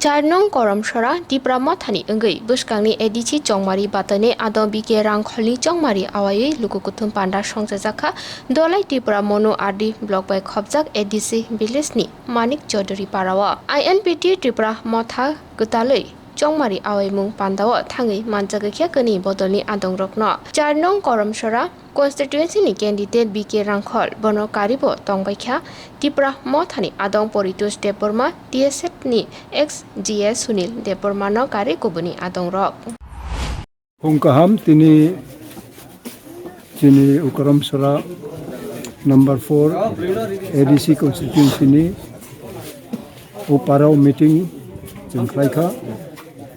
Char nong koram shora Tripura Mothani Ungai Bushkangni Edichi Chongmari Batane Adon Bike Rang Kholi Chongmari Awaye Lukukutum Panda Songzaka Dolai Tripura Mono Ardi Block by Khobjak Edici Bilesni Manik Chaudhary Parawa INPT Tripura Motha Gutalei Chongmari Awai Mung Pandawa Tangi Manjagakya Kani Bodolni Adong Rokno Char nong koram shora Constituency ni candidate BK Rangkhol Bono Karibo Tongbaikha Tripura Mothani Adong Poritus Deporma TSF ni ex GS Sunil Deporma no Kari Kubuni Adong Rok Hongkaham tini Ukaram Sara number 4 ADC constituency ni Uparao meeting jeng Klaika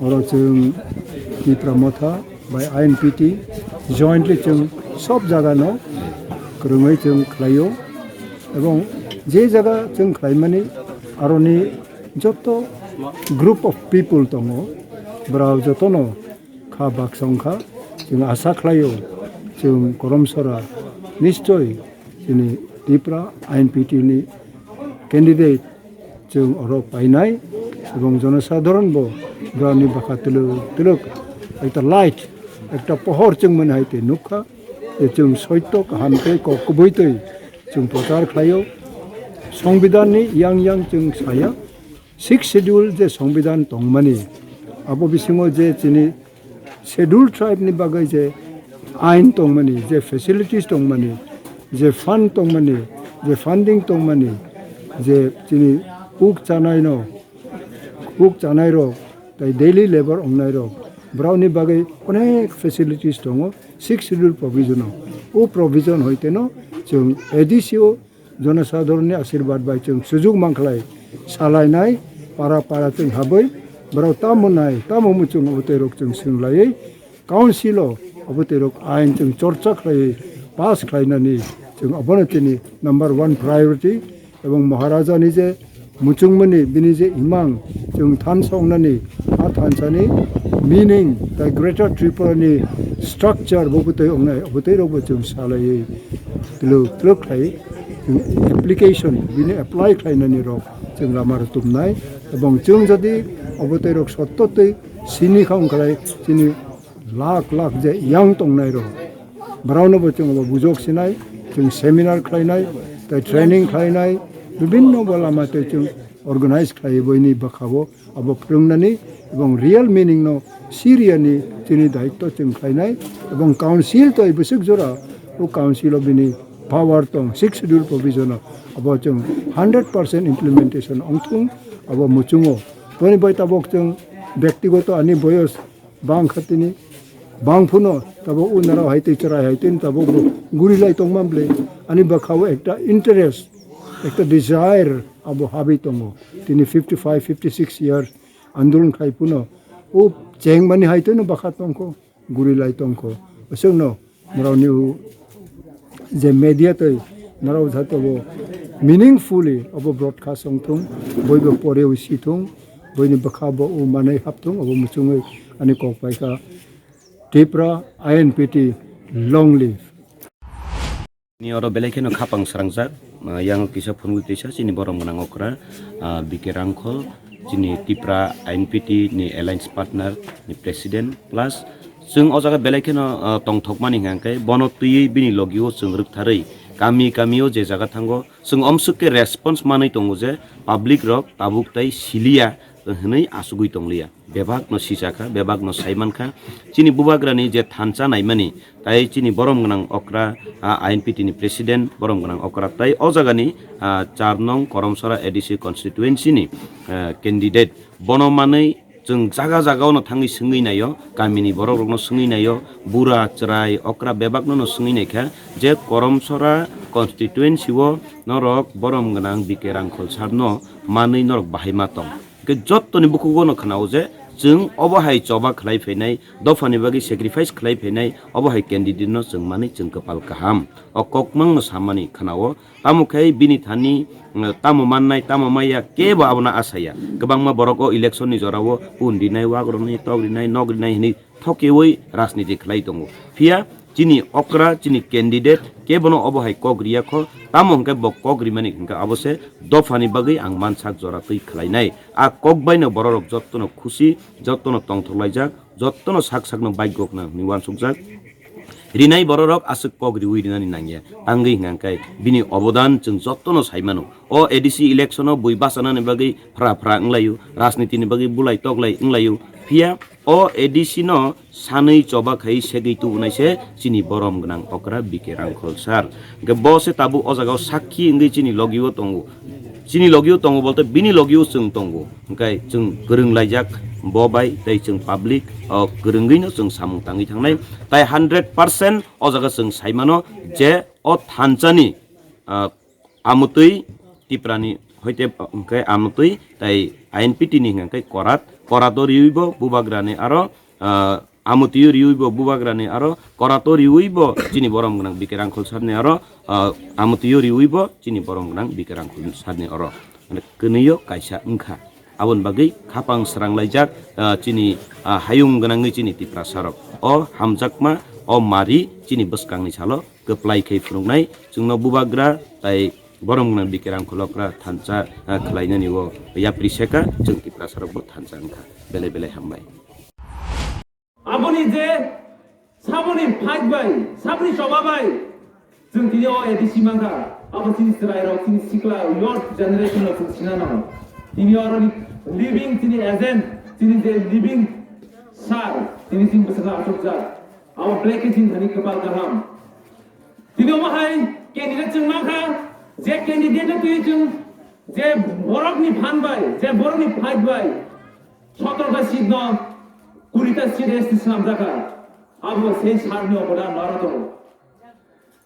oro jeng Tripura Motha by INPT jointly jeng সব জায়গা ন করুঙাই जों খাইও এবং যে জায়গা जों খাইমানি আরনি যত গ্রুপ অফ পিপল দङ ব্রাও যতন খা বাকসংখা जों আশা খাইও जों গরমসরা নিশ্চয় जोंनि ত্রিপুরা আইএনপিটি नि ক্যান্ডিডেট जों অর পাইনাই এবং জনসাধারণবো ব্রাউনি বাখা তিলক একটা লাইট একটা পহর जों मोनहायते नुखा जों सत्य हामते कबैतै जों प्रचार खायो संविधाननि yang जों साया 6 शेड्यूल जे संविधान दंमानि आबो बिसिङाव जे जोंनि शेड्यूल ट्राइबनि बागै जे आइन दंमानि जे फेसिलिटिस दंमानि जे फान्ड दंमानि जे फान्डिं दंमानि जे जोंनि उक जानाय र डेली लेबर अंनाय र ब्राउनि बागै अनेक फेसिलिटिस दङ 6 शेड्यूल provision ओ provision होइतेनो जों एडिसिओ जनसाधारणनि आशीर्वाद बाय जों सुजुग मांखलाय सालायनाय पारा जों हाबै ब्राव तामनाय ताममुचुं अबतेरक जों सोंलायै काउन्सिल अबतेरक आइन जों चर्चा खालाय पास खालायनानै जों अबनतिनि नम्बर 1 प्रायोरिटी एवं महाराजानि जे मुचुंमनि बिनि जे इमां जों थानसावनानै आ थानसानि meaning the greater Tripura structure bobutai ongnai obutai robo जों सालायै tluk khai application bini apply khlainani rok जों lamar tumnai এবং जों जदि obutai rok sottotoi sini khang khlai sini lakh je yang tongnai rok braunobo जों bujok sinai जों seminar khlainai tai training khlainai bibinno bolamate जों organize khlai boini bakhabo abo prungnani এবং real meaning ন সিরিয়ানি তিনি দায়িত্ব जों খাইনাই এবং কাউন্সিল তো বসুক জোরা ও কাউন্সিল বিনি পাওয়ার তো 6 শিডিউল প্রভিজন अब जों 100% ইমপ্লিমেন্টেশন অংথুং अब মুচুঙো তনি বইতাবক जों ব্যক্তিগত আনি বয়স বাং খাতিনি বাং ফুনো তাবো উনারা হাইতে চরাই হাইতেন তাবো গুরিলাই তংমামলে আনি বাখাও একটা ইন্টারেস্ট একটা ডিজায়ার अब হাবি তঙ্গো তিনি 55 56 ইয়ার आंदोलन खाई पुनो ओ चेंग मानी हाइते न बखा तंको गुरिलाई तंको असंनो मरावनि जे मीडिया तै नराव जातबो मीनिंगफुली अब ब्रॉडकास्ट संथुं बयबो परे उसिथुं बयनि बखाबो ओ मानै हाबथुं अब मुचुङै अनि ककपाइका Tripura INPT long live ni oro belekeno khapang sarangja yang kisa phungu tisa chini borom gonang okra BK Rangkhol chini Tripura INPT ni alliance partner ni president plus जों o jaga belekeno tongthokmani hangkai bono tui bini logio जों rukthari kami je jaga thango जों omsukke response manai tongo je public rok tabuk tai silia hनै asugui tonglia bebak no sisaka bebak no saimankha chini bubagrani je thancha naimani tai chini borom gonang okra INPT ni president borom gonang okra tai o jaga ni 4 nong koromsara ADC constituency ni candidate bono manai जों जागा no thangi sungui nayo kamini borok rok no sungui nayo bura chrai okra bebak no sungui naikha je koromsara constituency o norok borom gonang BK Rangkhol sarno manui norok bahaima tong ke jottoni bukugo no khanao je जों अबहाय चबा खलाय फैनाय दफानि बागै sacrifice खलाय फैनाय अबहाय candidate no जों माने जों कपाल kaham अककमंग no samani khanao tamukai bini thani tamu mannai tamu maya keba abona asaya gobangma borok o election ni jorao undinai wagroni togrinai nogrinai hini thokewoi rajniti khlai tongo phia chini okra chini candidate kebono obohai kogriya kho tamo hingke bo kogrimani hingke abose dofani bagi ang mansak jora tui khlainai a kokbaino borok jottono khushi jottono tongthoklaijak jottono sak sakno baigok na niwan sukjak rinai borok asuk kogri uirinani nangya tangi hingkai bini obodan chung jottono saimano o ADC election o bui basana ni bagi phra nglayu rajniti ni bagi bulai toklai nglayu pia o ADC no sanai choba khai segei tu unaise chini borom gnang okra bike rangkhol sar ge bose tabu o jaga sakhi ngi chini logio tongo bolte bini logio chung tongo hingkai chung goreng laijak bobai tei chung public o gorengino chung samung tangi thangnai tai 100% o jaga chung saimano je o thanchani amutui tiprani hoite hingkai amutui tai INPT ni hingkai korato riuibo bubagrani aro amutiyo riuibo bubagrani aro korato riuibo chini borom gnang bikerang khulsarni aro amutiyo riuibo chini borom gnang bikerang khulsarni aro keniyo kaisa engkha abon bagi khapang sranglajak chini hayung gnang chini tipra sarok o hamjakma o mari chini beskangni salo keplai khai phunungnai chungno bubagra tai borom gnang bikerang khulokra thancha khlainani o yapri seka chung tipra sarok bo thancha engkha bele hambai 아버님 이제 사모님 파이바이 사모님 쇼바바이 지금 드디어 에디시만가 아버지 이스라엘 어tin 시클라 your generation of sinana তিনি already living তিনি agent তিনি যে living sar তিনি sing besar asokja our black is in dhani kapal kaham তিনি ওমাহাই candidate jung mangkha je candidate তুই jung যে বরকনি ফানবাই যে বরকনি ফাইটবাই 17টা seat ন 20টা সিট এসেছিলাম জায়গা আবু সেই সারনি অবদা মারাতো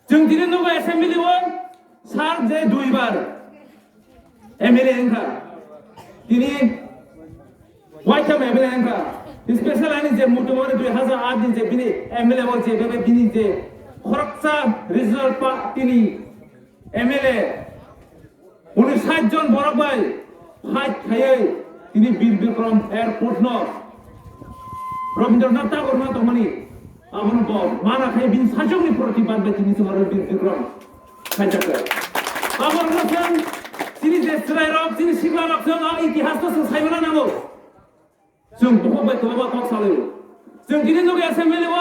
जों दिनै नगो एसेम्बली व सार जे दुइबार एमएलए एंखा তিনি वाइटाम एमएलए एंखा स्पेशल आनि जे मुटुमरे 2008 दिन जे बिनि एमएलए व जे बेबे बिनि जे खरकसा रिजनल पार्टीनि एमएलए 59 জন বরক ভাই ফাইট খাयै তিনি বীর বিক্রম এয়ারপোর্ট ন রবীন্দ্রনাথ ঠাকুর না তখনই আপন মানা খাই বিন সাজংনি প্রতিবাদ বেচিনি তোমার বীর বিক্রম খাইজাকে আপন রকম তিনি দেশরাই রক তিনি শিখলা রকম ইতিহাস তো সাইবনা নামো जों बखबाय तोबा कक साले जों दिनै नगे एसेम्बली व